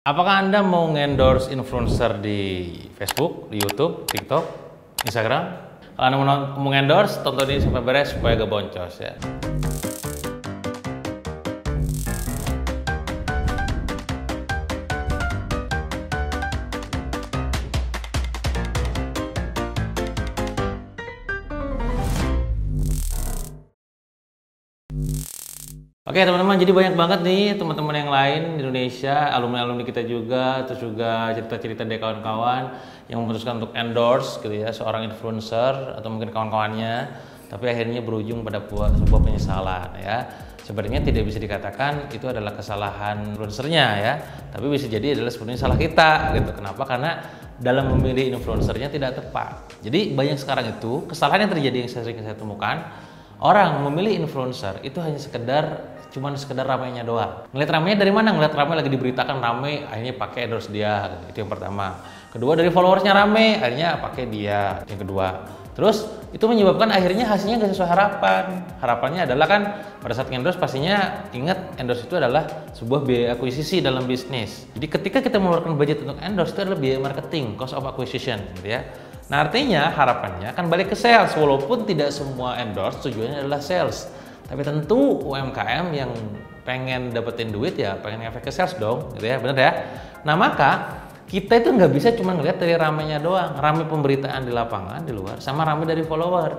Apakah Anda mau nge-endorse influencer di Facebook, di YouTube, TikTok, Instagram? Kalau Anda mau nge-endorse, tonton ini sampai beres supaya gak boncos ya. Oke teman-teman, jadi banyak banget nih teman-teman yang lain di Indonesia, alumni-alumni kita juga, terus juga cerita-cerita dari kawan-kawan yang memutuskan untuk endorse gitu ya, seorang influencer atau mungkin kawan-kawannya, tapi akhirnya berujung pada sebuah penyesalan ya. Sebenarnya tidak bisa dikatakan itu adalah kesalahan influencernya ya, tapi bisa jadi adalah sebenarnya salah kita gitu. Kenapa? Karena dalam memilih influencernya tidak tepat. Jadi banyak sekarang itu kesalahan yang terjadi yang sering saya temukan. Orang memilih influencer itu hanya cuman sekedar ramainya doang. Ngeliat ramainya dari mana? Ngeliat ramai lagi diberitakan ramai, akhirnya pakai endorse dia. Itu yang pertama. Kedua, dari followersnya ramai, akhirnya pakai dia. Yang kedua. Terus itu menyebabkan akhirnya hasilnya nggak sesuai harapan. Harapannya adalah kan pada saat endorse pastinya ingat endorse itu adalah sebuah biaya akuisisi dalam bisnis. Jadi ketika kita mengeluarkan budget untuk endorse itu adalah biaya marketing, cost of acquisition, gitu ya. Nah artinya harapannya akan balik ke sales, walaupun tidak semua endorse tujuannya adalah sales. Tapi tentu UMKM yang pengen dapetin duit ya pengen ngefek ke sales dong, gitu ya, bener ya. Nah maka kita itu nggak bisa cuma ngeliat dari ramainya doang, ramai pemberitaan di lapangan di luar, sama ramai dari follower.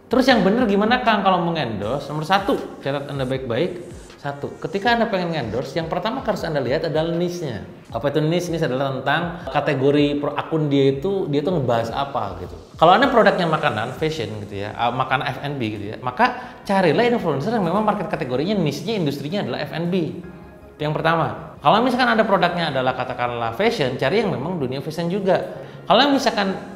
Terus yang bener gimana Kang kalau mengendorse? Nomor satu, catat Anda baik-baik. Satu, ketika Anda pengen endorse, yang pertama harus Anda lihat adalah niche-nya. Apa itu niche? Niche adalah tentang kategori akun dia tuh ngebahas apa gitu. Kalau Anda produknya makanan, fashion gitu ya, makanan F&B gitu ya, maka carilah influencer yang memang market kategorinya, niche-nya, industrinya adalah F&B. Itu yang pertama. Kalau misalkan ada produknya adalah katakanlah fashion, cari yang memang dunia fashion juga. Kalau misalkan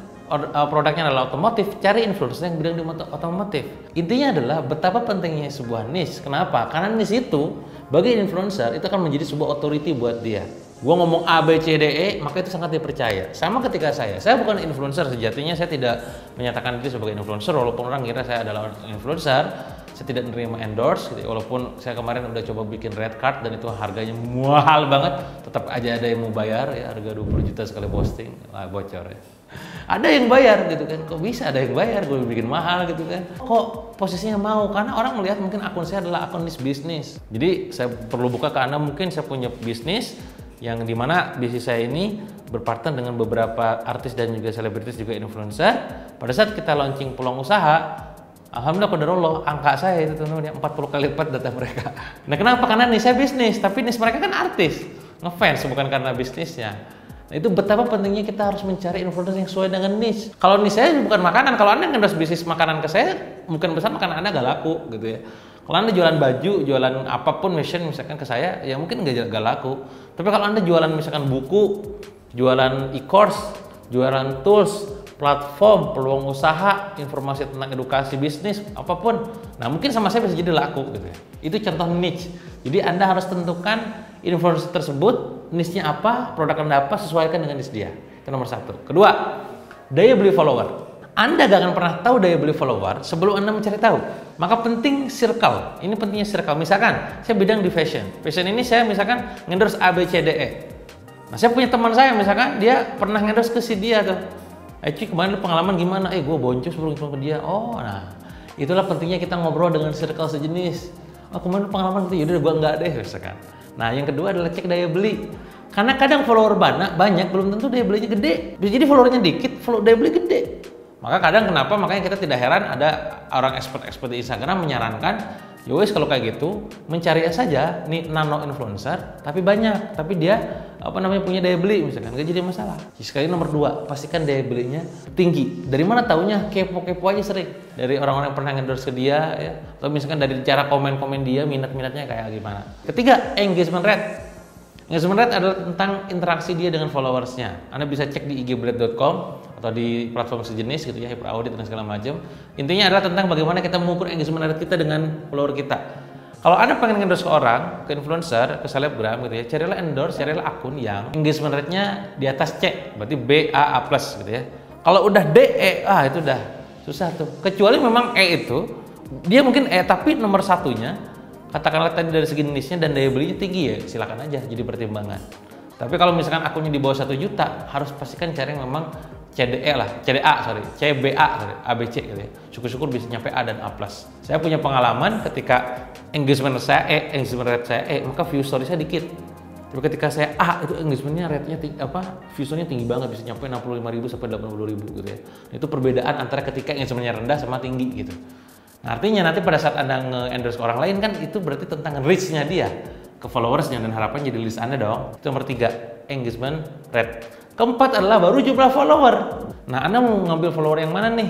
produknya adalah otomotif, cari influencer yang bidang di otomotif. Intinya adalah betapa pentingnya sebuah niche. Kenapa? Karena niche itu bagi influencer itu akan menjadi sebuah authority buat dia. Gua ngomong A, B, C, D, E, maka itu sangat dipercaya. Sama ketika saya bukan influencer sejatinya, saya tidak menyatakan diri sebagai influencer walaupun orang kira saya adalah influencer. Saya tidak menerima endorse gitu. Walaupun saya kemarin udah coba bikin red card dan itu harganya mahal banget, tetap aja ada yang mau bayar ya, harga 20 juta sekali posting. Bocor ya. Ada yang bayar gitu kan, kok bisa ada yang bayar, gue bikin mahal gitu kan, kok posisinya mau, karena orang melihat mungkin akun saya adalah akun niche bisnis. Jadi saya perlu buka ke Anda, mungkin saya punya bisnis yang dimana bisnis saya ini berpartner dengan beberapa artis dan juga selebritis juga influencer. Pada saat kita launching peluang usaha, alhamdulillah qadarullah angka saya itu tuh 40 kali lipat data mereka. Nah kenapa? Karena niche saya bisnis, tapi niche mereka kan artis, ngefans bukan karena bisnisnya. Nah, itu betapa pentingnya kita harus mencari influencer yang sesuai dengan niche. Kalau niche saya bukan makanan, kalau Anda ngendorse bisnis makanan ke saya, mungkin besar makanan Anda gak laku gitu ya. Kalau Anda jualan baju, jualan apapun fashion misalkan ke saya, ya mungkin gak laku. Tapi kalau Anda jualan misalkan buku, jualan e-course, jualan tools, platform, peluang usaha, informasi tentang edukasi bisnis, apapun, nah mungkin sama saya bisa jadi laku gitu ya. Itu contoh niche. Jadi Anda harus tentukan influencer tersebut, niche-nya apa, produk Anda apa, sesuaikan dengan niche dia. Itu nomor satu. Kedua, daya beli follower. Anda gak akan pernah tahu daya beli follower sebelum Anda mencari tahu. Maka penting circle. Ini pentingnya circle. Misalkan, saya bidang di fashion. Fashion ini saya misalkan ngendorse A, B, C, D, E. Nah, saya punya teman saya misalkan, dia pernah ngendorse ke si dia tuh. Cuy, kemarin pengalaman gimana? Gue boncos baru ke dia. Oh, nah itulah pentingnya kita ngobrol dengan circle sejenis. Oh, kemarin pengalaman gitu, yaudah gue enggak deh misalkan. Nah, yang kedua adalah cek daya beli. Karena kadang follower banyak, belum tentu daya belinya gede. Bisa jadi followernya dikit, daya beli gede. Maka kadang makanya kita tidak heran ada orang expert di Instagram menyarankan, yowes kalau kayak gitu, mencari saja nih nano influencer, tapi banyak, tapi dia punya daya beli misalkan, gak jadi masalah. Sekali nomor dua, pastikan daya belinya tinggi. Dari mana taunya? Kepo-kepo aja sering. Dari orang-orang yang pernah endorse ke dia, ya. Atau misalkan dari cara komen-komen dia, minat-minatnya kayak gimana. Ketiga, engagement rate. Engagement rate adalah tentang interaksi dia dengan followersnya. Anda bisa cek di igblade.com atau di platform sejenis gitu ya, HyperAudit dan segala macam. Intinya adalah tentang bagaimana kita mengukur engagement rate kita dengan follower kita. Kalau Anda pengen endorse ke orang, ke influencer, ke selebgram gitu ya, carilah akun yang engagement rate-nya di atas C, berarti B, A, A+, gitu ya. Kalau udah D, E, itu udah susah tuh. Kecuali memang E itu, dia mungkin E, tapi nomor satunya, katakanlah tadi dari segi niche-nya dan daya belinya tinggi ya, silakan aja jadi pertimbangan. Tapi kalau misalkan akunnya di bawah 1 juta, harus pastikan cari yang memang CBA, ABC gitu ya. Syukur-syukur bisa nyampe A dan A+. Saya punya pengalaman ketika engagement rate saya maka view story saya dikit. Tapi ketika saya A, itu engagementnya rate-nya view story-nya tinggi banget, bisa nyampe 65.000 sampai 80.000 gitu ya. Itu perbedaan antara ketika engagementnya rendah sama tinggi gitu. Nah, artinya nanti pada saat Anda nge-endorse ke orang lain kan itu berarti tentang reach-nya dia ke followersnya dan harapan jadi list Anda dong. Itu nomor 3, engagement rate. Keempat adalah baru jumlah follower. Nah, Anda mau ngambil follower yang mana nih?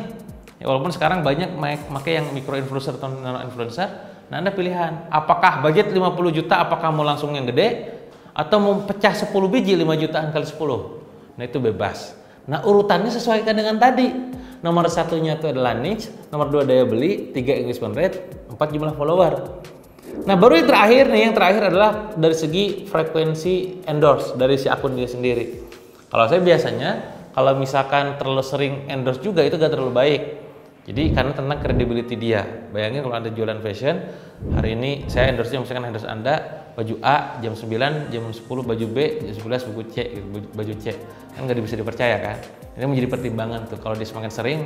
Ya, walaupun sekarang banyak pakai yang micro influencer atau nano influencer. Nah, Anda pilihan. Apakah budget 50 juta, apakah mau langsung yang gede? Atau mau pecah 10 biji 5 jutaan kali 10? Nah, itu bebas. Nah, urutannya sesuaikan dengan tadi. Nomor 1-nya itu adalah niche, nomor 2 daya beli, 3 engagement rate, 4 jumlah follower. Nah, baru yang terakhir adalah dari segi frekuensi endorse dari si akun dia sendiri. Kalau saya biasanya, kalau misalkan terlalu sering endorse juga itu gak terlalu baik. Jadi karena tentang credibility dia. Bayangin kalau Anda jualan fashion, hari ini saya endorse-nya misalkan endorse Anda baju A jam 9, jam 10 baju B, jam 11 baju C. Kan nggak bisa dipercaya kan? Ini menjadi pertimbangan tuh. Kalau dia semakin sering,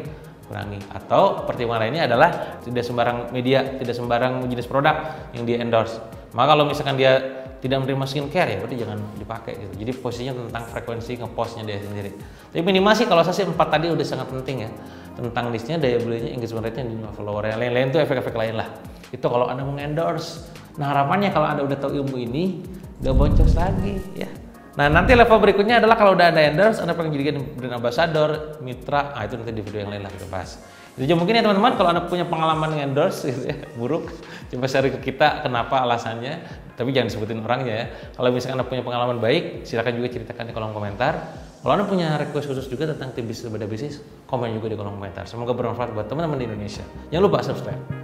kurangi. Atau pertimbangan lainnya adalah tidak sembarang media, tidak sembarang jenis produk yang dia endorse. Maka kalau misalkan dia tidak menerima skincare, ya berarti jangan dipakai gitu. Jadi posisinya tentang frekuensi ngepostnya dia sendiri. Tapi minimal sih kalau saya sih 4 tadi udah sangat penting ya. Tentang listnya, daya belinya, engagement rate-nya, jumlah follower. Yang lain-lain tuh efek-efek lain lah. Itu kalau Anda mau endorse. Nah, harapannya kalau Anda udah tahu ilmu ini, gak boncos lagi ya. Nah, nanti level berikutnya adalah kalau udah Anda endorse, Anda pengen jadikan brand ambassador, mitra, itu nanti di video yang lain lah kita bahas. Itu aja mungkin ya teman-teman, kalau Anda punya pengalaman endorse gitu ya, buruk, coba share ke kita kenapa alasannya, tapi jangan sebutin orangnya ya. Kalau misalkan Anda punya pengalaman baik, silakan juga ceritakan di kolom komentar. Kalau Anda punya request khusus juga tentang tips bisnis pada bisnis, komen juga di kolom komentar. Semoga bermanfaat buat teman-teman di Indonesia. Jangan lupa subscribe.